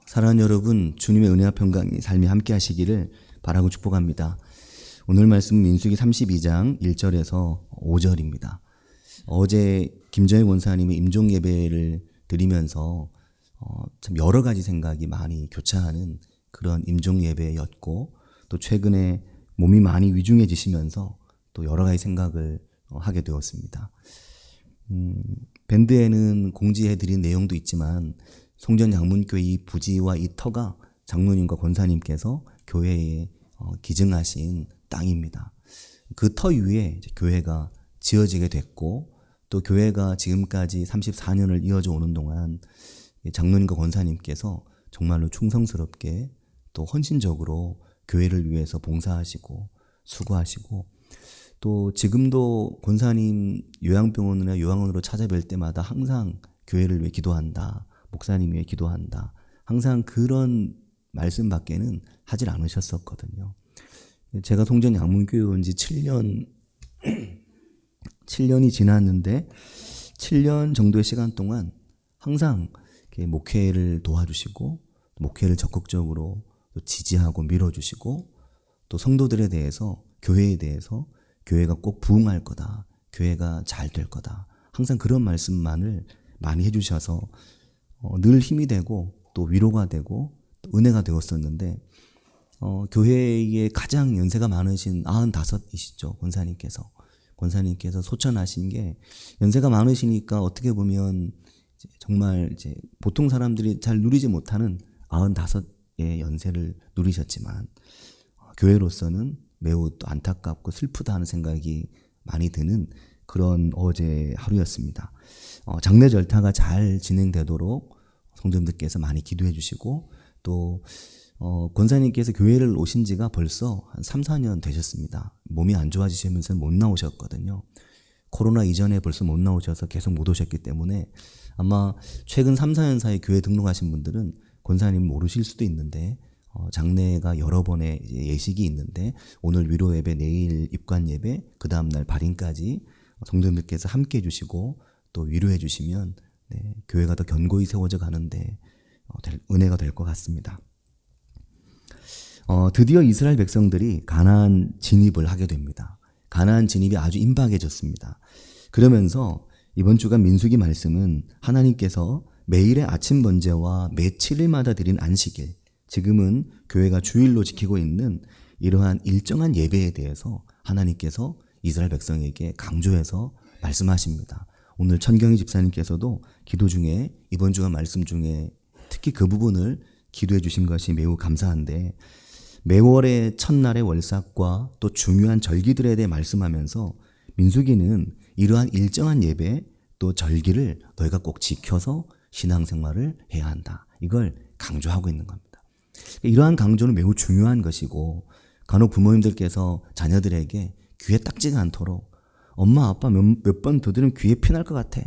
사랑하는 여러분, 주님의 은혜와 평강이 삶이 함께 하시기를 바라고 축복합니다. 오늘 말씀은 민수기 32장 1절에서 5절입니다. 어제 김정희 권사님의 임종 예배를 드리면서 참 여러 가지 생각이 많이 교차하는 그런 임종 예배였고, 또 최근에 몸이 많이 위중해지시면서 또 여러 가지 생각을 하게 되었습니다. 밴드에는 공지해드린 내용도 있지만 송전 양문교회 이 부지와 이 터가 장로님과 권사님께서 교회에 기증하신 땅입니다. 그 터 위에 교회가 지어지게 됐고, 또 교회가 지금까지 34년을 이어져 오는 동안 장로님과 권사님께서 정말로 충성스럽게 또 헌신적으로 교회를 위해서 봉사하시고 수고하시고, 또 지금도 권사님 요양병원이나 요양원으로 찾아뵐 때마다 항상 교회를 위해 기도한다, 목사님 위해 기도한다, 항상 그런 말씀밖에는 하질 않으셨었거든요. 제가 송전 양문교회 온 지 7년이 지났는데 7년 정도의 시간 동안 항상 목회를 도와주시고, 목회를 적극적으로 지지하고 밀어주시고, 또 성도들에 대해서, 교회에 대해서 교회가 꼭 부흥할 거다, 교회가 잘 될 거다, 항상 그런 말씀만을 많이 해주셔서 늘 힘이 되고 또 위로가 되고 또 은혜가 되었었는데, 교회에 가장 연세가 많으신 95이시죠. 권사님께서 소천하신 게, 연세가 많으시니까 어떻게 보면 정말 이제 보통 사람들이 잘 누리지 못하는 95의 연세를 누리셨지만, 교회로서는 매우 또 안타깝고 슬프다 하는 생각이 많이 드는 그런 어제 하루였습니다. 장례 절타가 잘 진행되도록 성도님들께서 많이 기도해 주시고, 또 권사님께서 교회를 오신 지가 벌써 한 3, 4년 되셨습니다. 몸이 안 좋아지시면서 못 나오셨거든요. 코로나 이전에 벌써 못 나오셔서 계속 못 오셨기 때문에 아마 최근 3, 4년 사이 교회 등록하신 분들은 권사님 모르실 수도 있는데, 장례가 여러 번의 예식이 있는데, 오늘 위로 예배, 내일 입관 예배, 그 다음날 발인까지 성도님들께서 함께 해주시고 또 위로해 주시면 교회가 더 견고히 세워져 가는데 은혜가 될 것 같습니다. 드디어 이스라엘 백성들이 가나안 진입을 하게 됩니다. 가나안 진입이 아주 임박해졌습니다. 그러면서 이번 주간 민수기 말씀은 하나님께서 매일의 아침 번제와 매 7일마다 드린 안식일, 지금은 교회가 주일로 지키고 있는 이러한 일정한 예배에 대해서 하나님께서 이스라엘 백성에게 강조해서 말씀하십니다. 오늘 천경희 집사님께서도 기도 중에, 이번 주간 말씀 중에 특히 그 부분을 기도해 주신 것이 매우 감사한데, 매월의 첫날의 월삭과 또 중요한 절기들에 대해 말씀하면서 민수기는 이러한 일정한 예배 또 절기를 너희가 꼭 지켜서 신앙생활을 해야 한다, 이걸 강조하고 있는 겁니다. 이러한 강조는 매우 중요한 것이고, 간혹 부모님들께서 자녀들에게 귀에 딱지가 않도록 엄마 아빠 몇 번 더 들으면 귀에 피날 것 같아,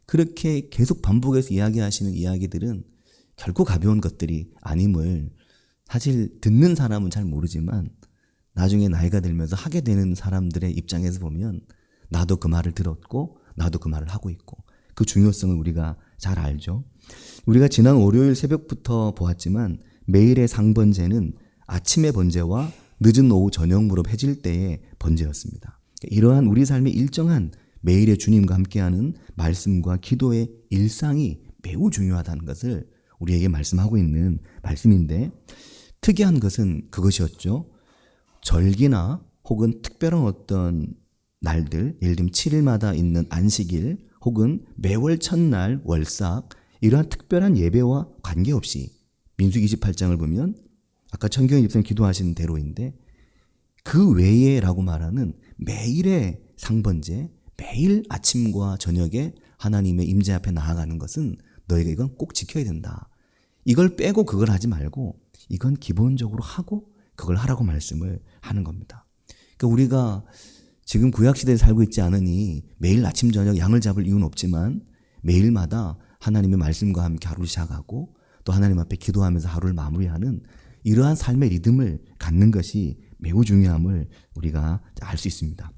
그렇게 계속 반복해서 이야기하시는 이야기들은 결코 가벼운 것들이 아님을, 사실 듣는 사람은 잘 모르지만 나중에 나이가 들면서 하게 되는 사람들의 입장에서 보면 나도 그 말을 들었고 나도 그 말을 하고 있고, 그 중요성을 우리가 잘 알죠. 우리가 지난 월요일 새벽부터 보았지만 매일의 상번제는 아침의 번제와 늦은 오후 저녁 무렵 해질 때의 번제였습니다. 이러한 우리 삶의 일정한 매일의 주님과 함께하는 말씀과 기도의 일상이 매우 중요하다는 것을 우리에게 말씀하고 있는 말씀인데, 특이한 것은 그것이었죠. 절기나 혹은 특별한 어떤 날들, 예를 들면 7일마다 있는 안식일 혹은 매월 첫날 월삭, 이러한 특별한 예배와 관계없이 민수기 28장을 보면 아까 천경희 집사님 기도하신 대로인데, 그 외에라고 말하는 매일의 상번제, 매일 아침과 저녁에 하나님의 임재 앞에 나아가는 것은 너희가 이건 꼭 지켜야 된다, 이걸 빼고 그걸 하지 말고 이건 기본적으로 하고 그걸 하라고 말씀을 하는 겁니다. 그러니까 우리가 지금 구약시대에 살고 있지 않으니 매일 아침 저녁 양을 잡을 이유는 없지만, 매일마다 하나님의 말씀과 함께 하루를 시작하고 또 하나님 앞에 기도하면서 하루를 마무리하는 이러한 삶의 리듬을 갖는 것이 매우 중요함을 우리가 알 수 있습니다.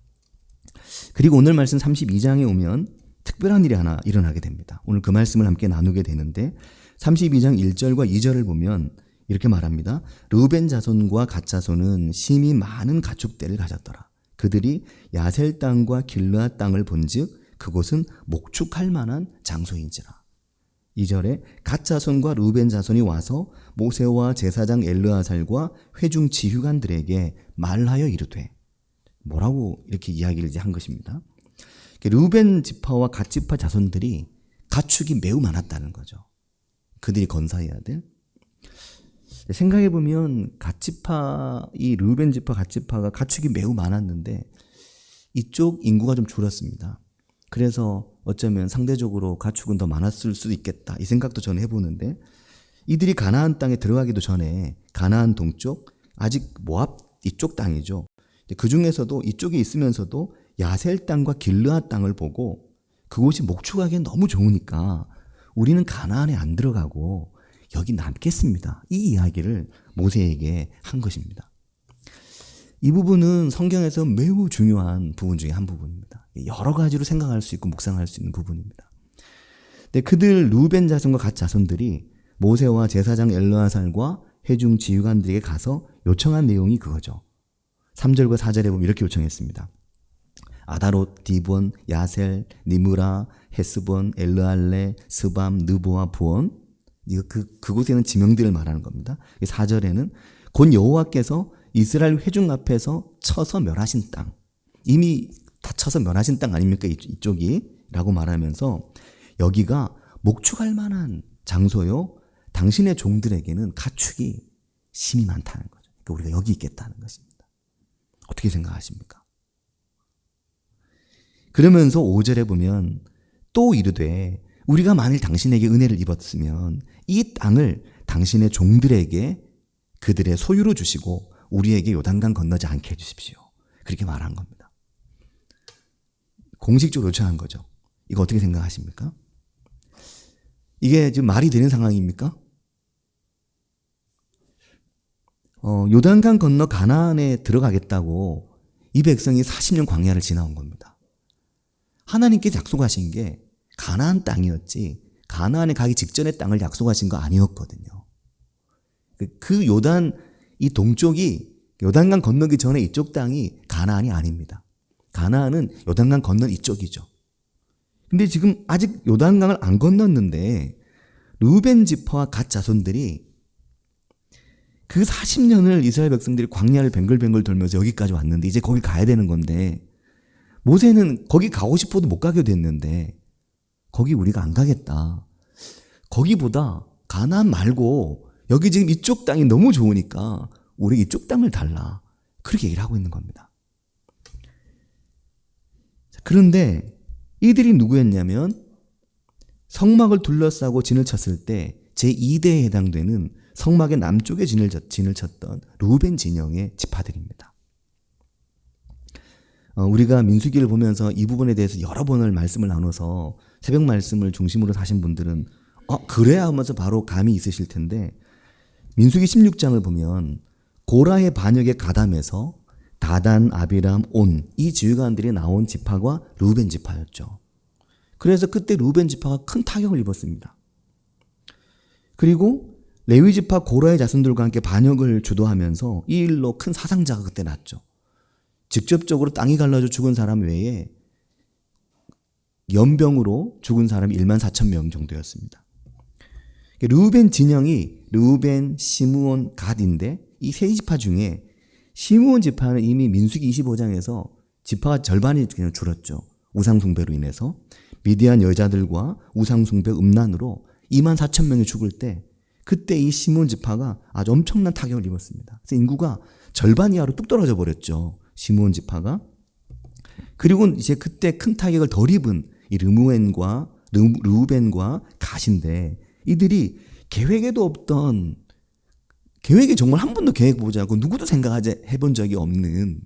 그리고 오늘 말씀 32장에 오면 특별한 일이 하나 일어나게 됩니다. 오늘 그 말씀을 함께 나누게 되는데, 32장 1절과 2절을 보면 이렇게 말합니다. 르우벤 자손과 갓 자손은 심히 많은 가축대를 가졌더라. 그들이 야셀 땅과 길르앗 땅을 본즉 그곳은 목축할 만한 장소인지라. 2절에 갓 자손과 르우벤 자손이 와서 모세와 제사장 엘르아살과 회중 지휘관들에게 말하여 이르되, 뭐라고 이렇게 이야기를 한 것입니다. 르우벤 지파와 갓 지파 자손들이 가축이 매우 많았다는 거죠. 그들이 건사해야 될. 생각해보면 이 르우벤 지파, 갓 지파가 가축이 매우 많았는데 이쪽 인구가 좀 줄었습니다. 그래서 어쩌면 상대적으로 가축은 더 많았을 수도 있겠다, 이 생각도 저는 해보는데, 이들이 가나안 땅에 들어가기도 전에 가나안 동쪽, 아직 모압 이쪽 땅이죠. 그 중에서도 이쪽에 있으면서도 야셀 땅과 길르앗 땅을 보고 그곳이 목축하기엔 너무 좋으니까 우리는 가나안에 안 들어가고 여기 남겠습니다, 이 이야기를 모세에게 한 것입니다. 이 부분은 성경에서 매우 중요한 부분 중에 한 부분입니다. 여러 가지로 생각할 수 있고 묵상할 수 있는 부분입니다. 근데 그들 르우벤 자손과 갓 자손들이 모세와 제사장 엘르아살과 회중 지휘관들에게 가서 요청한 내용이 그거죠. 3절과 4절에 보면 이렇게 요청했습니다. 아다롯, 디본, 야셀, 니므라, 헤스본, 엘르알레, 스밤, 느보와 부온, 그곳에는 지명들을 말하는 겁니다. 4절에는 곧 여호와께서 이스라엘 회중 앞에서 쳐서 멸하신 땅, 이미 다 쳐서 멸하신 땅 아닙니까, 이쪽이? 라고 말하면서 여기가 목축할 만한 장소요, 당신의 종들에게는 가축이 심히 많다는 거죠. 그러니까 우리가 여기 있겠다는 것입니다. 어떻게 생각하십니까? 그러면서 5절에 보면 또 이르되, 우리가 만일 당신에게 은혜를 입었으면 이 땅을 당신의 종들에게 그들의 소유로 주시고 우리에게 요단강 건너지 않게 해주십시오. 그렇게 말한 겁니다. 공식적으로 요청한 거죠. 이거 어떻게 생각하십니까? 이게 지금 말이 되는 상황입니까? 요단강 건너 가나안에 들어가겠다고 이 백성이 40년 광야를 지나온 겁니다. 하나님께서 약속하신 게 가나안 땅이었지 가나안에 가기 직전의 땅을 약속하신 거 아니었거든요. 그 요단 이 동쪽이 요단강 건너기 전에 이쪽 땅이 가나안이 아닙니다. 가나안은 요단강 건넌 이쪽이죠. 근데 지금 아직 요단강을 안 건넜는데 르우벤 지파와 갓 자손들이 그 40년을 이스라엘 백성들이 광야를 뱅글뱅글 돌면서 여기까지 왔는데 이제 거기 가야 되는 건데, 모세는 거기 가고 싶어도 못 가게 됐는데 거기 우리가 안 가겠다, 거기보다 가나안 말고 여기 지금 이쪽 땅이 너무 좋으니까 우리 이쪽 땅을 달라, 그렇게 얘기를 하고 있는 겁니다. 그런데 이들이 누구였냐면 성막을 둘러싸고 진을 쳤을 때 제2대에 해당되는 성막의 남쪽에 진을 쳤던 르우벤 진영의 지파들입니다. 우리가 민수기를 보면서 이 부분에 대해서 여러 번을 말씀을 나눠서 새벽 말씀을 중심으로 사신 분들은 그래야 하면서 바로 감이 있으실 텐데, 민수기 16장을 보면 고라의 반역에 가담해서 다단, 아비람, 온, 이 지휘관들이 나온 지파가 르우벤 지파였죠. 그래서 그때 르우벤 지파가 큰 타격을 입었습니다. 그리고 레위 지파 고라의 자손들과 함께 반역을 주도하면서 이 일로 큰 사상자가 그때 났죠. 직접적으로 땅이 갈라져 죽은 사람 외에 연병으로 죽은 사람이 14,000명 정도였습니다. 르우벤 진영이 르우벤, 시므온, 갓인데 이 세 지파 중에 시므온 지파는 이미 민수기 25장에서 지파가 절반이 그냥 줄었죠. 우상숭배로 인해서 미디안 여자들과 우상숭배 음란으로 24,000명이 죽을 때 그때 이 시므온 지파가 아주 엄청난 타격을 입었습니다. 그래서 인구가 절반 이하로 뚝 떨어져 버렸죠, 시므온 지파가. 그리고 이제 그때 큰 타격을 덜 입은 이 르우벤과 갓인데, 이들이 계획에도 없던, 계획에 정말 한 번도 계획 보지 않고 누구도 해본 적이 없는,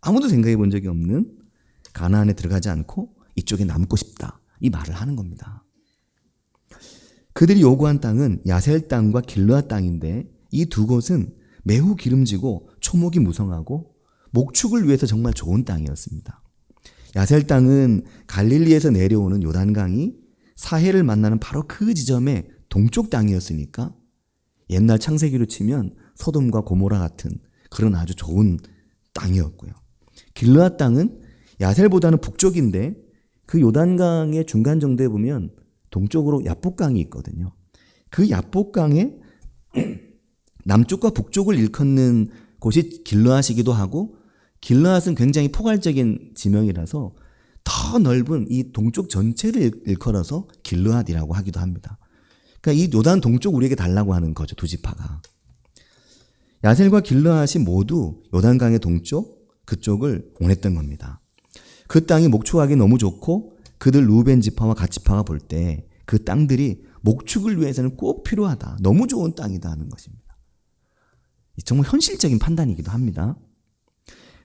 아무도 생각해 본 적이 없는 가나안에 들어가지 않고 이쪽에 남고 싶다, 이 말을 하는 겁니다. 그들이 요구한 땅은 야셀 땅과 길르앗 땅인데 이 두 곳은 매우 기름지고 초목이 무성하고 목축을 위해서 정말 좋은 땅이었습니다. 야셀 땅은 갈릴리에서 내려오는 요단강이 사해를 만나는 바로 그 지점에 동쪽 땅이었으니까 옛날 창세기로 치면 소돔과 고모라 같은 그런 아주 좋은 땅이었고요. 길르앗 땅은 야셀보다는 북쪽인데 그 요단강의 중간 정도에 보면 동쪽으로 야복강이 있거든요. 그 야복강의 남쪽과 북쪽을 일컫는 곳이 길르앗이기도 하고, 길르앗은 굉장히 포괄적인 지명이라서 더 넓은 이 동쪽 전체를 일컬어서 길르앗이라고 하기도 합니다. 그러니까 이 요단 동쪽 우리에게 달라고 하는 거죠, 두 지파가. 야셀과 길르앗이 모두 요단강의 동쪽, 그쪽을 원했던 겁니다. 그 땅이 목축하기 너무 좋고 그들 루벤 지파와 갓 지파가 볼 때 그 땅들이 목축을 위해서는 꼭 필요하다, 너무 좋은 땅이다 하는 것입니다. 정말 현실적인 판단이기도 합니다.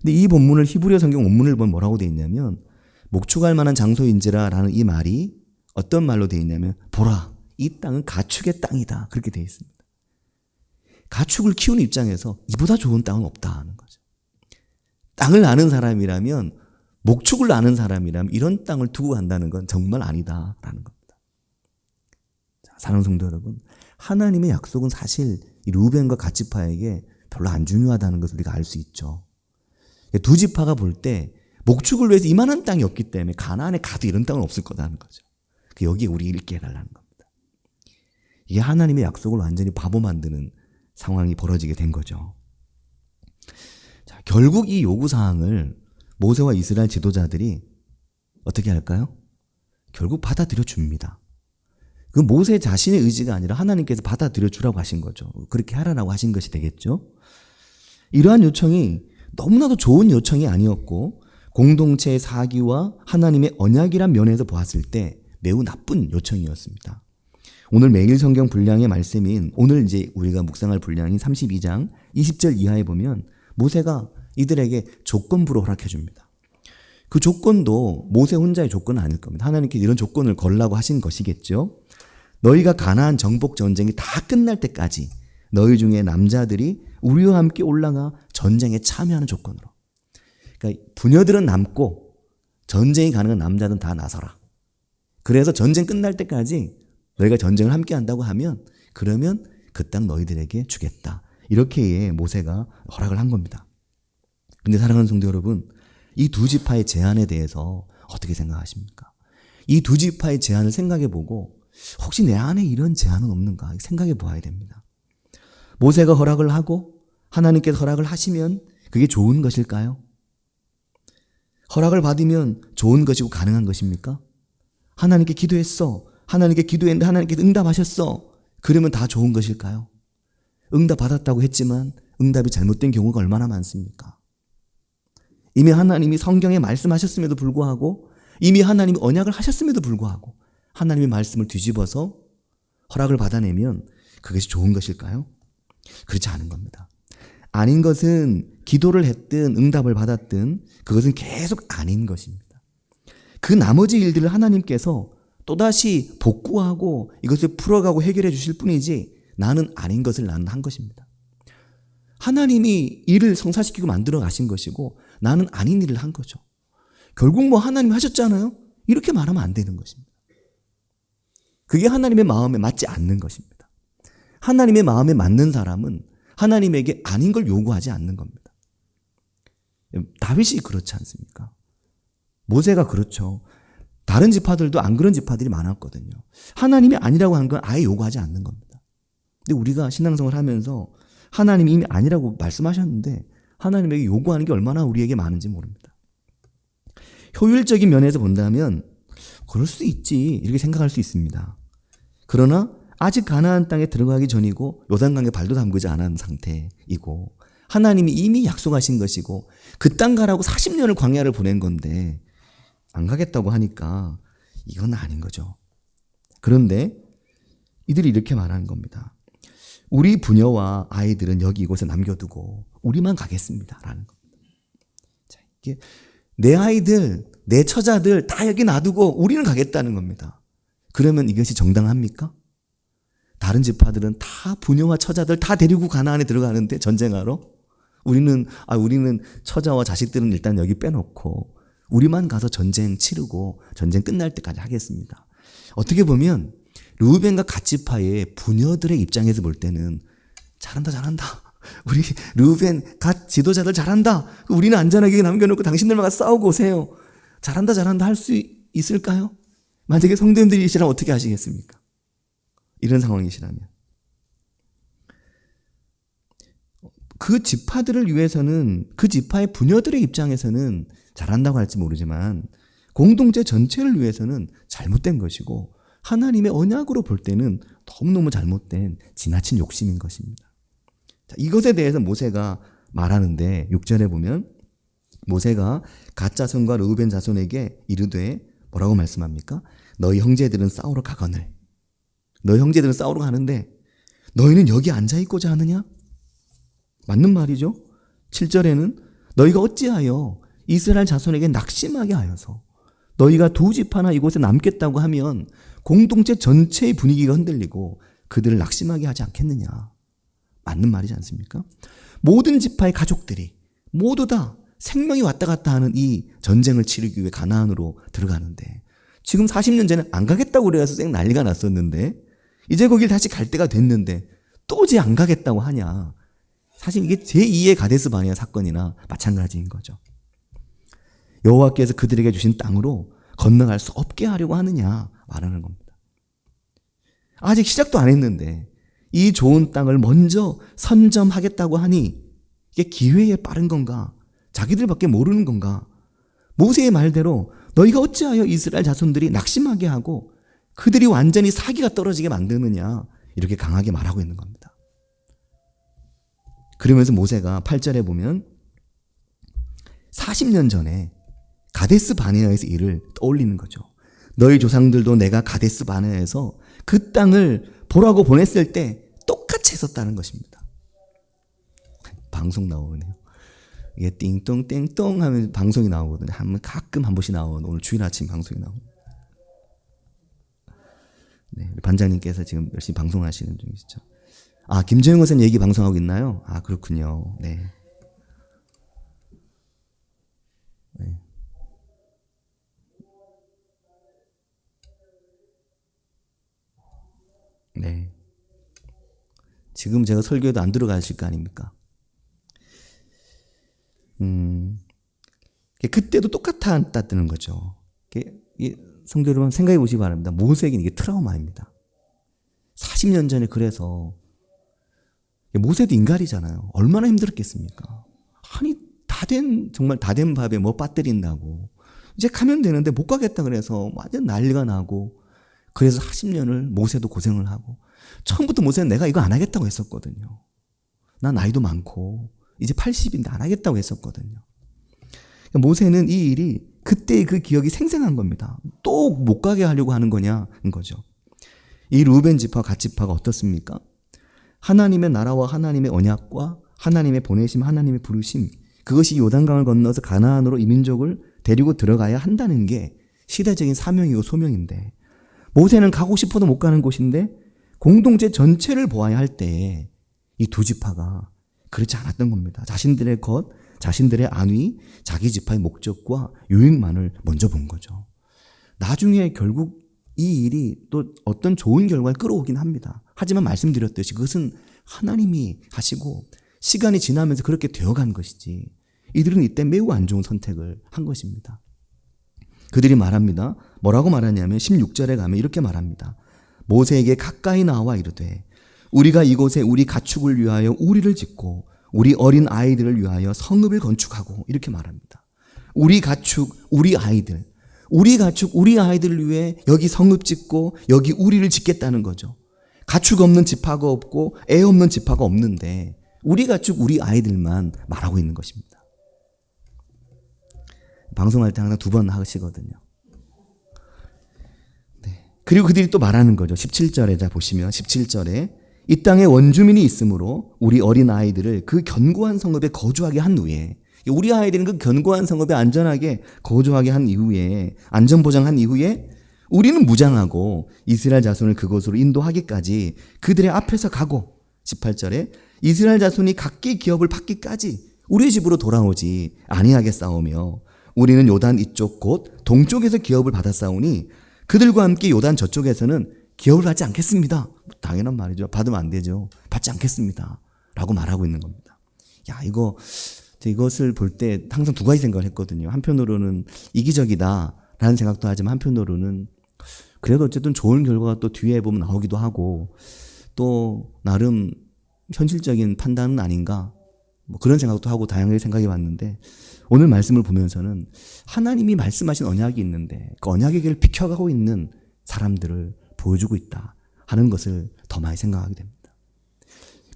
근데 이 본문을 히브리어 성경 원문을 보면 뭐라고 되어 있냐면, 목축할 만한 장소인지라 라는 이 말이 어떤 말로 되어 있냐면, 보라, 이 땅은 가축의 땅이다, 그렇게 되어 있습니다. 가축을 키우는 입장에서 이보다 좋은 땅은 없다 하는 거죠. 땅을 아는 사람이라면, 목축을 아는 사람이라면 이런 땅을 두고 간다는 건 정말 아니다라는 겁니다. 자, 사랑하는 성도 여러분, 하나님의 약속은 사실 이 루벤과 갓 지파에게 별로 안 중요하다는 것을 우리가 알 수 있죠. 두 지파가 볼 때 목축을 위해서 이만한 땅이 없기 때문에 가나안에 가도 이런 땅은 없을 거다는 거죠. 여기에 우리 읽게 해달라는 겁니다. 이게 하나님의 약속을 완전히 바보 만드는 상황이 벌어지게 된 거죠. 자, 결국 이 요구사항을 모세와 이스라엘 지도자들이 어떻게 할까요? 결국 받아들여 줍니다. 그 모세 자신의 의지가 아니라 하나님께서 받아들여 주라고 하신 거죠. 그렇게 하라고 하신 것이 되겠죠. 이러한 요청이 너무나도 좋은 요청이 아니었고, 공동체의 사기와 하나님의 언약이란 면에서 보았을 때 매우 나쁜 요청이었습니다. 오늘 매일 성경 분량의 말씀인, 오늘 이제 우리가 묵상할 분량인 32장 20절 이하에 보면 모세가 이들에게 조건부로 허락해 줍니다. 그 조건도 모세 혼자의 조건은 아닐 겁니다. 하나님께서 이런 조건을 걸라고 하신 것이겠죠. 너희가 가나안 정복 전쟁이 다 끝날 때까지 너희 중에 남자들이 우리와 함께 올라가 전쟁에 참여하는 조건으로. 그러니까 부녀들은 남고 전쟁이 가능한 남자들은 다 나서라. 그래서 전쟁 끝날 때까지 너희가 전쟁을 함께 한다고 하면, 그러면 그 땅 너희들에게 주겠다. 이렇게 모세가 허락을 한 겁니다. 근데 사랑하는 성도 여러분, 이 두 지파의 제안에 대해서 어떻게 생각하십니까? 이 두 지파의 제안을 생각해 보고 혹시 내 안에 이런 제안은 없는가 생각해 보아야 됩니다. 모세가 허락을 하고 하나님께서 허락을 하시면 그게 좋은 것일까요? 허락을 받으면 좋은 것이고 가능한 것입니까? 하나님께 기도했어. 하나님께 기도했는데 하나님께서 응답하셨어. 그러면 다 좋은 것일까요? 응답 받았다고 했지만 응답이 잘못된 경우가 얼마나 많습니까? 이미 하나님이 성경에 말씀하셨음에도 불구하고, 이미 하나님이 언약을 하셨음에도 불구하고 하나님의 말씀을 뒤집어서 허락을 받아내면 그것이 좋은 것일까요? 그렇지 않은 겁니다. 아닌 것은 기도를 했든 응답을 받았든 그것은 계속 아닌 것입니다. 그 나머지 일들을 하나님께서 또다시 복구하고 이것을 풀어가고 해결해 주실 뿐이지, 나는 아닌 것을 나는 한 것입니다. 하나님이 일을 성사시키고 만들어 가신 것이고 나는 아닌 일을 한 거죠. 결국 뭐 하나님이 하셨잖아요? 이렇게 말하면 안 되는 것입니다. 그게 하나님의 마음에 맞지 않는 것입니다. 하나님의 마음에 맞는 사람은 하나님에게 아닌 걸 요구하지 않는 겁니다. 다윗이 그렇지 않습니까? 모세가 그렇죠. 다른 지파들도 안 그런 지파들이 많았거든요. 하나님이 아니라고 하는 건 아예 요구하지 않는 겁니다. 근데 우리가 신앙생활을 하면서 하나님이 이미 아니라고 말씀하셨는데 하나님에게 요구하는 게 얼마나 우리에게 많은지 모릅니다. 효율적인 면에서 본다면 그럴 수 있지, 이렇게 생각할 수 있습니다. 그러나 아직 가나안 땅에 들어가기 전이고 요단강에 발도 담그지 않은 상태이고 하나님이 이미 약속하신 것이고 그 땅 가라고 40년을 광야를 보낸 건데 안 가겠다고 하니까 이건 아닌 거죠. 그런데 이들이 이렇게 말하는 겁니다. 우리 부녀와 아이들은 여기 이곳에 남겨두고 우리만 가겠습니다 라는 겁니다. 자, 이게 내 아이들, 내 처자들 다 여기 놔두고 우리는 가겠다는 겁니다. 그러면 이것이 정당합니까? 다른 지파들은 다 부녀와 처자들 다 데리고 가나안에 들어가는데 전쟁하러 우리는 처자와 자식들은 일단 여기 빼놓고 우리만 가서 전쟁 치르고 전쟁 끝날 때까지 하겠습니다. 어떻게 보면 르우벤과 갓지파의 부녀들의 입장에서 볼 때는 잘한다 잘한다. 우리 르우벤 갓 지도자들 잘한다. 우리는 안전하게 남겨놓고 당신들만 가서 싸우고 오세요. 잘한다 잘한다 할 수 있을까요? 만약에 성도님들이시라면 어떻게 하시겠습니까? 이런 상황이시라면. 그 지파들을 위해서는, 그 지파의 부녀들의 입장에서는 잘한다고 할지 모르지만 공동체 전체를 위해서는 잘못된 것이고 하나님의 언약으로 볼 때는 너무너무 잘못된 지나친 욕심인 것입니다. 자, 이것에 대해서 모세가 말하는데 6절에 보면 모세가 갓 자손과 르우벤 자손에게 이르되 뭐라고 말씀합니까? 너희 형제들은 싸우러 가거늘. 너희 형제들은 싸우러 가는데 너희는 여기 앉아있고자 하느냐? 맞는 말이죠. 7절에는 너희가 어찌하여 이스라엘 자손에게 낙심하게 하여서 너희가 두 지파나 이곳에 남겠다고 하면 공동체 전체의 분위기가 흔들리고 그들을 낙심하게 하지 않겠느냐. 맞는 말이지 않습니까? 모든 지파의 가족들이 모두 다 생명이 왔다 갔다 하는 이 전쟁을 치르기 위해 가나안으로 들어가는데 지금 40년 전에 안 가겠다고 그래서 쌩 난리가 났었는데 이제 거길 다시 갈 때가 됐는데 또 이제 안 가겠다고 하냐. 사실 이게 제2의 가데스 바네아 사건이나 마찬가지인 거죠. 여호와께서 그들에게 주신 땅으로 건너갈 수 없게 하려고 하느냐 말하는 겁니다. 아직 시작도 안 했는데 이 좋은 땅을 먼저 선점하겠다고 하니 이게 기회에 빠른 건가? 자기들밖에 모르는 건가? 모세의 말대로 너희가 어찌하여 이스라엘 자손들이 낙심하게 하고 그들이 완전히 사기가 떨어지게 만드느냐 이렇게 강하게 말하고 있는 겁니다. 그러면서 모세가 8절에 보면 40년 전에 가데스 바네아에서 일을 떠올리는 거죠. 너희 조상들도 내가 가데스 바네아에서 그 땅을 보라고 보냈을 때 똑같이 했었다는 것입니다. 방송 나오네요. 이게 띵똥 띵똥 하면 방송이 나오거든요. 가끔 한 번씩 나오는 오늘 주일 아침 방송이 나옵니다. 네, 반장님께서 지금 열심히 방송하시는 중이시죠. 아, 김재영 의사님 얘기 방송하고 있나요? 아, 그렇군요. 네. 네. 네. 지금 제가 설교에도 안 들어가실 거 아닙니까? 그때도 똑같았다는 거죠. 성도 여러분 생각해 보시기 바랍니다. 모세에게는 이게 트라우마입니다. 40년 전에 그래서 모세도 인간이잖아요. 얼마나 힘들었겠습니까? 아니 정말 다 된 밥에 뭐 빠뜨린다고 이제 가면 되는데 못 가겠다 그래서 완전 난리가 나고 그래서 40년을 모세도 고생을 하고 처음부터 모세는 내가 이거 안 하겠다고 했었거든요. 나 나이도 많고 이제 80인데 안 하겠다고 했었거든요. 모세는 이 일이 그때의 그 기억이 생생한 겁니다. 또 못 가게 하려고 하는 거냐는 거죠. 이 르우벤 지파, 갓 지파가 어떻습니까? 하나님의 나라와 하나님의 언약과 하나님의 보내심, 하나님의 부르심, 그것이 요단강을 건너서 가나안으로 이민족을 데리고 들어가야 한다는 게 시대적인 사명이고 소명인데 모세는 가고 싶어도 못 가는 곳인데 공동체 전체를 보아야 할 때 이 두 지파가 그렇지 않았던 겁니다. 자신들의 것, 자신들의 안위, 자기 지파의 목적과 유익만을 먼저 본 거죠. 나중에 결국 이 일이 또 어떤 좋은 결과를 끌어오긴 합니다. 하지만 말씀드렸듯이 그것은 하나님이 하시고 시간이 지나면서 그렇게 되어간 것이지 이들은 이때 매우 안 좋은 선택을 한 것입니다. 그들이 말합니다. 뭐라고 말하냐면 16절에 가면 이렇게 말합니다. 모세에게 가까이 나와 이르되 우리가 이곳에 우리 가축을 위하여 우리를 짓고 우리 어린 아이들을 위하여 성읍을 건축하고 이렇게 말합니다. 우리 가축, 우리 아이들, 우리 가축, 우리 아이들을 위해 여기 성읍 짓고 여기 우리를 짓겠다는 거죠. 가축 없는 지파가 없고 애 없는 지파가 없는데 우리 가축, 우리 아이들만 말하고 있는 것입니다. 방송할 때 항상 2번 하시거든요. 네. 그리고 그들이 또 말하는 거죠. 17절에 자 보시면 17절에 이 땅에 원주민이 있으므로 우리 어린 아이들을 그 견고한 성읍에 거주하게 한 후에 우리 아이들은 그 견고한 성읍에 안전하게 거주하게 한 이후에 안전보장한 이후에 우리는 무장하고 이스라엘 자손을 그곳으로 인도하기까지 그들의 앞에서 가고 18절에 이스라엘 자손이 각기 기업을 받기까지 우리 집으로 돌아오지 아니하겠사오며 우리는 요단 이쪽 곧 동쪽에서 기업을 받았사오니 그들과 함께 요단 저쪽에서는 기업을 받지 않겠습니다. 당연한 말이죠. 받으면 안 되죠. 받지 않겠습니다. 라고 말하고 있는 겁니다. 야, 이것을 볼 때 항상 두 가지 생각을 했거든요. 한편으로는 이기적이다라는 생각도 하지만 한편으로는 그래도 어쨌든 좋은 결과가 또 뒤에 보면 나오기도 하고 또 나름 현실적인 판단은 아닌가 뭐 그런 생각도 하고 다양하게 생각해 봤는데 오늘 말씀을 보면서는 하나님이 말씀하신 언약이 있는데 그 언약의 길을 비켜가고 있는 사람들을 보여주고 있다 하는 것을 더 많이 생각하게 됩니다.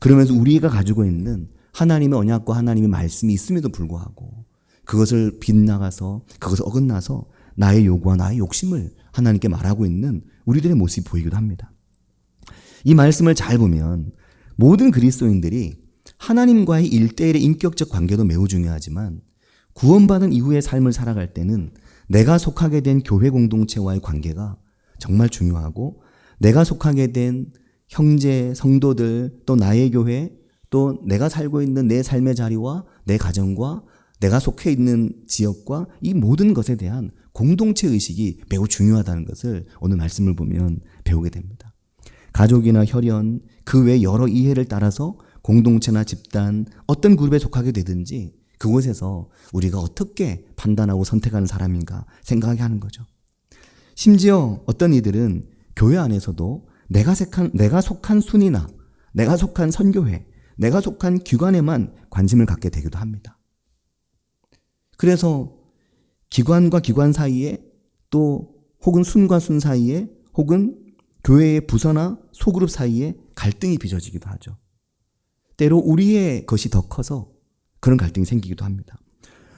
그러면서 우리가 가지고 있는 하나님의 언약과 하나님의 말씀이 있음에도 불구하고 그것을 빗나가서 그것을 어긋나서 나의 요구와 나의 욕심을 하나님께 말하고 있는 우리들의 모습이 보이기도 합니다. 이 말씀을 잘 보면 모든 그리스도인들이 하나님과의 일대일의 인격적 관계도 매우 중요하지만 구원받은 이후의 삶을 살아갈 때는 내가 속하게 된 교회 공동체와의 관계가 정말 중요하고 내가 속하게 된 형제, 성도들, 또 나의 교회, 또 내가 살고 있는 내 삶의 자리와 내 가정과 내가 속해 있는 지역과 이 모든 것에 대한 공동체 의식이 매우 중요하다는 것을 오늘 말씀을 보면 배우게 됩니다. 가족이나 혈연, 그 외 여러 이해를 따라서 공동체나 집단, 어떤 그룹에 속하게 되든지 그곳에서 우리가 어떻게 판단하고 선택하는 사람인가 생각하게 하는 거죠. 심지어 어떤 이들은 교회 안에서도 내가 속한 순이나 내가 속한 선교회, 내가 속한 기관에만 관심을 갖게 되기도 합니다. 그래서 기관과 기관 사이에 또 혹은 순과 순 사이에 혹은 교회의 부서나 소그룹 사이에 갈등이 빚어지기도 하죠. 때로 우리의 것이 더 커서 그런 갈등이 생기기도 합니다.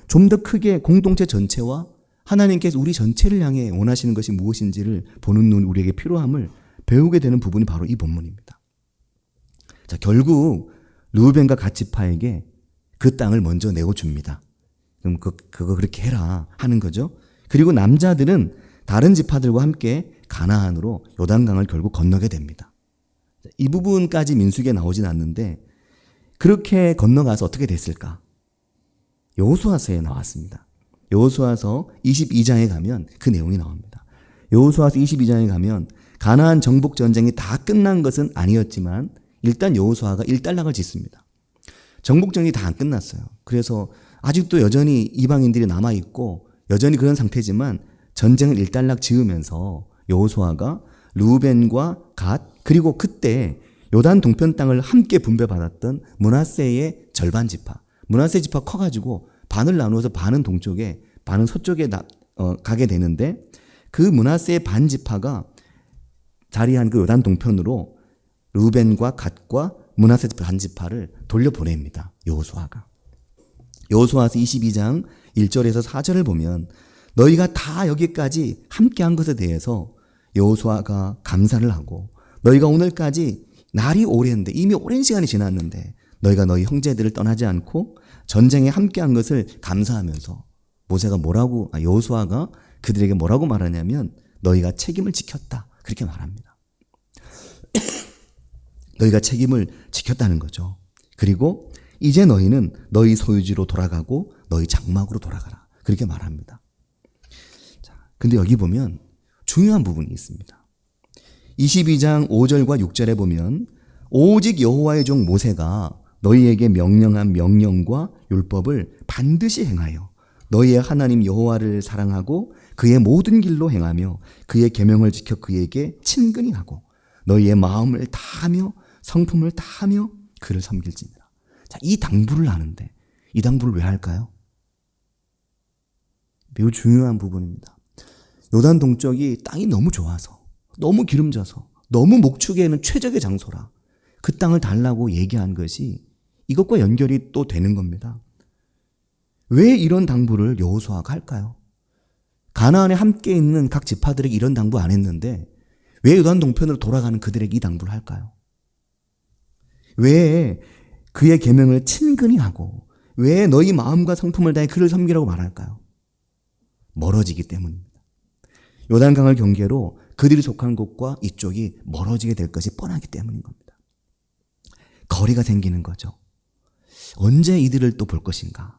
좀 더 크게 공동체 전체와 하나님께서 우리 전체를 향해 원하시는 것이 무엇인지를 보는 눈 우리에게 필요함을 배우게 되는 부분이 바로 이 본문입니다. 자, 결국 르우벤과 갓 지파에게 그 땅을 먼저 내어줍니다. 그럼 그거 그렇게 해라 하는 거죠. 그리고 남자들은 다른 지파들과 함께 가나안으로 요단강을 결국 건너게 됩니다. 이 부분까지 민수기에 나오진 않는데 그렇게 건너가서 어떻게 됐을까? 여호수아서에 나왔습니다. 여호수아서 22장에 가면 그 내용이 나옵니다. 여호수아서 22장에 가면 가나안 정복 전쟁이 다 끝난 것은 아니었지만 일단 여호수아가 일단락을 짓습니다. 정복전이 다 안 끝났어요. 그래서 아직도 여전히 이방인들이 남아있고 여전히 그런 상태지만 전쟁을 일단락 지으면서 여호수아가 르우벤과 갓 그리고 그때 요단 동편 땅을 함께 분배받았던 므낫세의 절반 지파, 므낫세 지파 커가지고 반을 나누어서 반은 동쪽에 반은 서쪽에 가게 되는데 그 므낫세의 반 지파가 자리한 그 요단 동편으로 르우벤과 갓과 므낫세 반 지파를 돌려보냅니다. 여호수아가. 여호수아서 22장 1절에서 4절을 보면 너희가 다 여기까지 함께한 것에 대해서 여호수아가 감사를 하고 너희가 오늘까지 날이 오래인데 이미 오랜 시간이 지났는데 너희가 너희 형제들을 떠나지 않고 전쟁에 함께한 것을 감사하면서 여호수아가 그들에게 뭐라고 말하냐면 너희가 책임을 지켰다 그렇게 말합니다. 너희가 책임을 지켰다는 거죠. 그리고 이제 너희는 너희 소유지로 돌아가고 너희 장막으로 돌아가라 그렇게 말합니다. 자, 근데 여기 보면 중요한 부분이 있습니다. 22장 5절과 6절에 보면 오직 여호와의 종 모세가 너희에게 명령한 명령과 율법을 반드시 행하여 너희의 하나님 여호와를 사랑하고 그의 모든 길로 행하며 그의 계명을 지켜 그에게 친근히 하고 너희의 마음을 다하며 성품을 다하며 그를 섬길지니라. 자, 이 당부를 하는데 이 당부를 왜 할까요? 매우 중요한 부분입니다. 요단 동쪽이 땅이 너무 좋아서 너무 기름져서 너무 목축에는 최적의 장소라 그 땅을 달라고 얘기한 것이 이것과 연결이 또 되는 겁니다. 왜 이런 당부를 여호수아가 할까요? 가나안에 함께 있는 각 지파들에게 이런 당부 안 했는데 왜 요단 동편으로 돌아가는 그들에게 이 당부를 할까요? 왜 그의 계명을 친근히 하고 왜 너희 마음과 성품을 다해 그를 섬기라고 말할까요? 멀어지기 때문입니다. 요단강을 경계로 그들이 속한 곳과 이쪽이 멀어지게 될 것이 뻔하기 때문인 겁니다. 거리가 생기는 거죠. 언제 이들을 또 볼 것인가?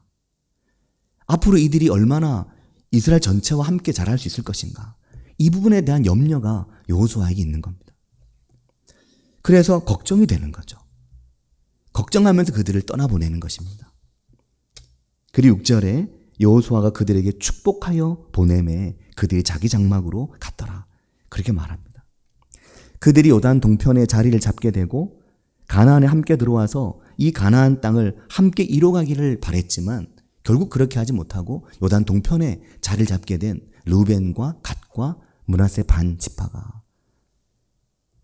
앞으로 이들이 얼마나 이스라엘 전체와 함께 자랄 수 있을 것인가? 이 부분에 대한 염려가 여호수아에게 있는 겁니다. 그래서 걱정이 되는 거죠. 걱정하면서 그들을 떠나보내는 것입니다. 그리고 6절에 여호수아가 그들에게 축복하여 보내매 그들이 자기 장막으로 갔더라. 그렇게 말합니다. 그들이 요단 동편에 자리를 잡게 되고 가나안에 함께 들어와서 이 가나안 땅을 함께 이뤄가기를 바랬지만 결국 그렇게 하지 못하고 요단 동편에 자리를 잡게 된 르우벤과 갓과 므낫세 반 지파가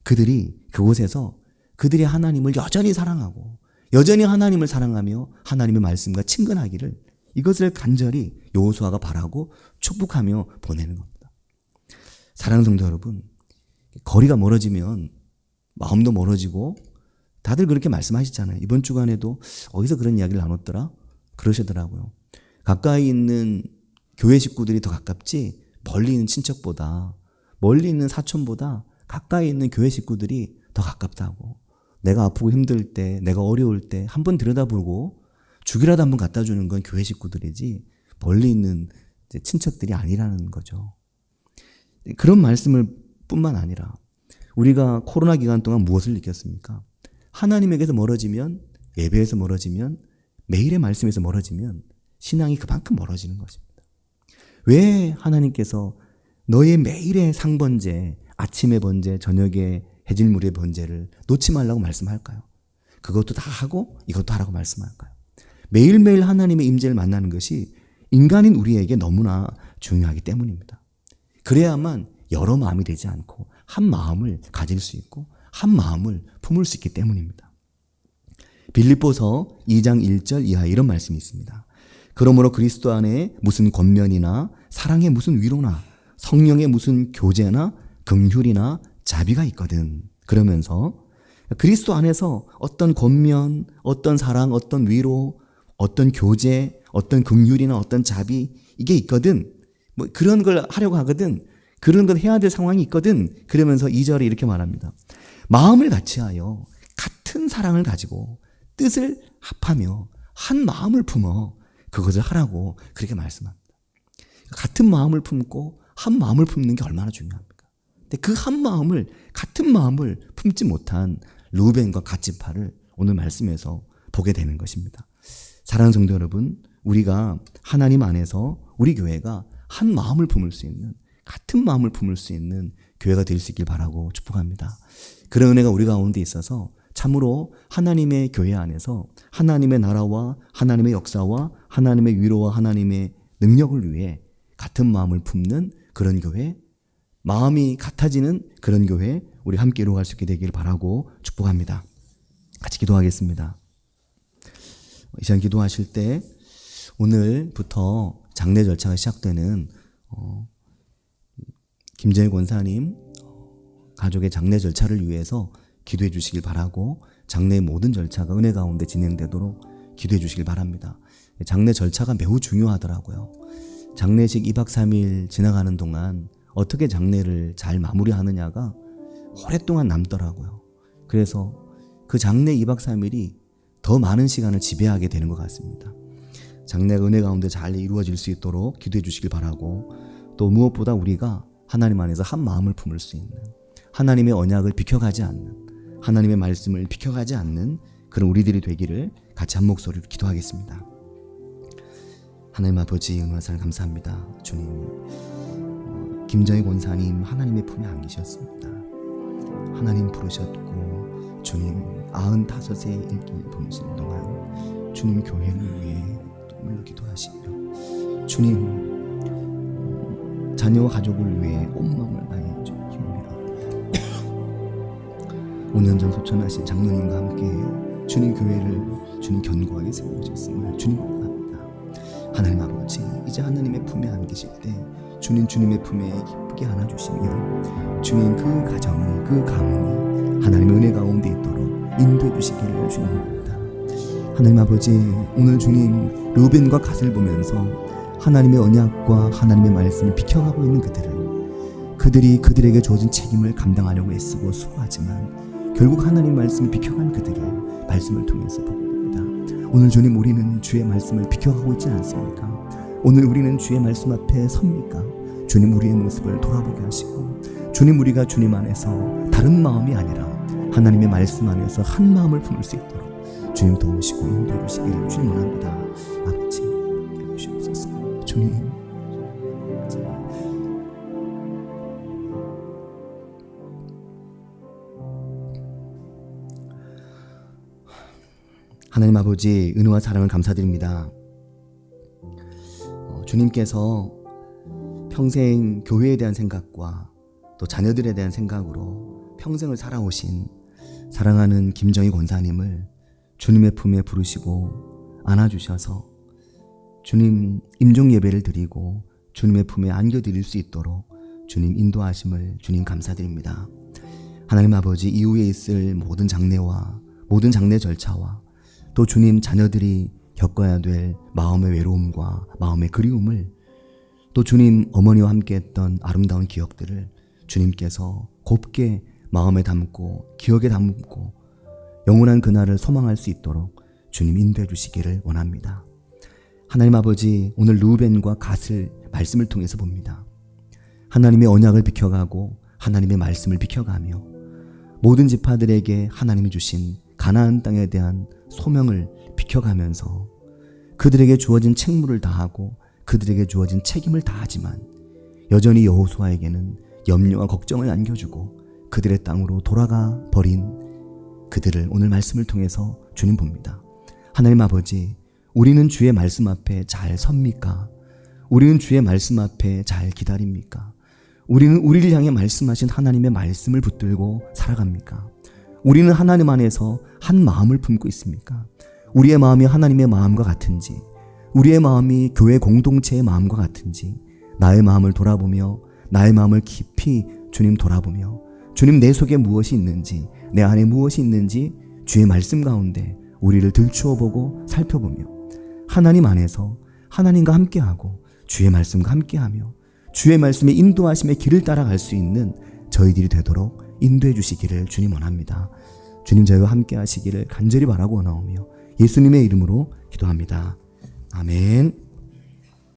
그들이 그곳에서 그들의 하나님을 여전히 사랑하고 여전히 하나님을 사랑하며 하나님의 말씀과 친근하기를 이것을 간절히 여호수아가 바라고 축복하며 보내는 겁니다. 사랑하는 성도 여러분, 거리가 멀어지면 마음도 멀어지고 다들 그렇게 말씀하시잖아요. 이번 주간에도 어디서 그런 이야기를 나눴더라? 그러시더라고요. 가까이 있는 교회 식구들이 더 가깝지 멀리 있는 친척보다 멀리 있는 사촌보다 가까이 있는 교회 식구들이 더 가깝다고. 내가 아프고 힘들 때, 내가 어려울 때 한번 들여다보고 죽이라도 한번 갖다 주는 건 교회 식구들이지 멀리 있는 친척들이 아니라는 거죠. 그런 말씀을 뿐만 아니라 우리가 코로나 기간 동안 무엇을 느꼈습니까? 하나님에게서 멀어지면, 예배에서 멀어지면, 매일의 말씀에서 멀어지면 신앙이 그만큼 멀어지는 것입니다. 왜 하나님께서 너의 매일의 상번제, 아침의 번제, 저녁의 해질물의 번제를 놓지 말라고 말씀할까요? 그것도 다 하고 이것도 하라고 말씀할까요? 매일매일 하나님의 임재를 만나는 것이 인간인 우리에게 너무나 중요하기 때문입니다. 그래야만 여러 마음이 되지 않고 한 마음을 가질 수 있고 한 마음을 품을 수 있기 때문입니다. 빌립보서 2장 1절 이하 이런 말씀이 있습니다. 그러므로 그리스도 안에 무슨 권면이나 사랑의 무슨 위로나 성령의 무슨 교제나 긍휼이나 자비가 있거든. 그러면서 그리스도 안에서 어떤 권면, 어떤 사랑, 어떤 위로, 어떤 교제, 어떤 긍휼이나 어떤 자비 이게 있거든. 뭐 그런 걸 하려고 하거든. 그런 걸 해야 될 상황이 있거든. 그러면서 2절에 이렇게 말합니다. 마음을 같이하여 같은 사랑을 가지고 뜻을 합하며 한 마음을 품어 그것을 하라고 그렇게 말씀합니다. 같은 마음을 품고 한 마음을 품는 게 얼마나 중요합니까? 근데 그 한 마음을 같은 마음을 품지 못한 르우벤과 갓 지파를 오늘 말씀에서 보게 되는 것입니다. 사랑하는 성도 여러분, 우리가 하나님 안에서 우리 교회가 한 마음을 품을 수 있는 같은 마음을 품을 수 있는 교회가 될 수 있길 바라고 축복합니다. 그런 은혜가 우리 가운데 있어서 참으로 하나님의 교회 안에서 하나님의 나라와 하나님의 역사와 하나님의 위로와 하나님의 능력을 위해 같은 마음을 품는 그런 교회, 마음이 같아지는 그런 교회 우리 함께 이루어갈 수 있게 되길 바라고 축복합니다. 같이 기도하겠습니다. 이 시간 기도하실 때 오늘부터 장례 절차가 시작되는 김재일 권사님 가족의 장례 절차를 위해서 기도해 주시길 바라고 장례의 모든 절차가 은혜 가운데 진행되도록 기도해 주시길 바랍니다. 장례 절차가 매우 중요하더라고요. 장례식 2박 3일 지나가는 동안 어떻게 장례를 잘 마무리하느냐가 오랫동안 남더라고요. 그래서 그 장례 2박 3일이 더 많은 시간을 지배하게 되는 것 같습니다. 장례가 은혜 가운데 잘 이루어질 수 있도록 기도해 주시길 바라고 또 무엇보다 우리가 하나님 안에서 한 마음을 품을 수 있는 하나님의 언약을 비켜가지 않는 하나님의 말씀을 비켜가지 않는 그런 우리들이 되기를 같이 한 목소리로 기도하겠습니다. 하나님 아버지 은혜사를 감사합니다. 주님, 김정희 권사님 하나님의 품에 안기셨습니다. 하나님 부르셨고 주님 95세의 일기를 보내시는 동안 주님 교회를 위해 눈물로 기도하시며 주님 자녀와 가족을 위해 온 마음을 다해 주옵니다. 5년 전 소천하신 장로님과 함께 주님 교회를 주님 견고하게 세워주셨음을 주님 감사합니다. 하나님 아버지, 이제 하나님의 품에 안기실 때 주님의 품에 기쁘게 안아주시며 주님 그 가정이 그 가문이 하나님의 은혜 가운데 있도록 인도해 주시기를 주님입니다. 하나님 아버지, 오늘 주님 르우벤과 갓을 보면서 하나님의 언약과 하나님의 말씀을 비켜가고 있는 그들이 그들에게 주어진 책임을 감당하려고 애쓰고 수고하지만 결국 하나님 말씀을 비켜간 그들을 말씀을 통해서 보게 됩니다. 오늘 주님, 우리는 주의 말씀을 비켜가고 있지 않습니까? 오늘 우리는 주의 말씀 앞에 섭니까? 주님, 우리의 모습을 돌아보게 하시고 주님, 우리가 주님 안에서 다른 마음이 아니라 하나님의 말씀 안에서 한 마음을 품을 수 있도록 주님 도우시고 인도해 주시기를 주님 원합니다. 아버지 주옵소서. 주님 하나님 아버지 은혜와 사랑을 감사드립니다. 주님께서 평생 교회에 대한 생각과 또 자녀들에 대한 생각으로 평생을 살아오신 사랑하는 김정희 권사님을 주님의 품에 부르시고 안아주셔서 주님 임종 예배를 드리고 주님의 품에 안겨드릴 수 있도록 주님 인도하심을 주님 감사드립니다. 하나님 아버지 이후에 있을 모든 장례와 모든 장례 절차와 또 주님 자녀들이 겪어야 될 마음의 외로움과 마음의 그리움을 또 주님 어머니와 함께 했던 아름다운 기억들을 주님께서 곱게 마음에 담고 기억에 담고 영원한 그날을 소망할 수 있도록 주님 인도해 주시기를 원합니다. 하나님 아버지 오늘 르우벤과 갓을 말씀을 통해서 봅니다. 하나님의 언약을 비켜가고 하나님의 말씀을 비켜가며 모든 지파들에게 하나님이 주신 가나안 땅에 대한 소명을 비켜가면서 그들에게 주어진 책무를 다하고 그들에게 주어진 책임을 다하지만 여전히 여호수아에게는 염려와 걱정을 안겨주고 그들의 땅으로 돌아가 버린 그들을 오늘 말씀을 통해서 주님 봅니다. 하나님 아버지 우리는 주의 말씀 앞에 잘 섭니까? 우리는 주의 말씀 앞에 잘 기다립니까? 우리는 우리를 향해 말씀하신 하나님의 말씀을 붙들고 살아갑니까? 우리는 하나님 안에서 한 마음을 품고 있습니까? 우리의 마음이 하나님의 마음과 같은지 우리의 마음이 교회 공동체의 마음과 같은지 나의 마음을 돌아보며 나의 마음을 깊이 주님 돌아보며 주님 내 속에 무엇이 있는지 내 안에 무엇이 있는지 주의 말씀 가운데 우리를 들추어 보고 살펴보며 하나님 안에서 하나님과 함께하고 주의 말씀과 함께하며 주의 말씀의 인도하심의 길을 따라갈 수 있는 저희들이 되도록 인도해 주시기를 주님 원합니다. 주님 저희와 함께 하시기를 간절히 바라고 원하오며 예수님의 이름으로 기도합니다. 아멘.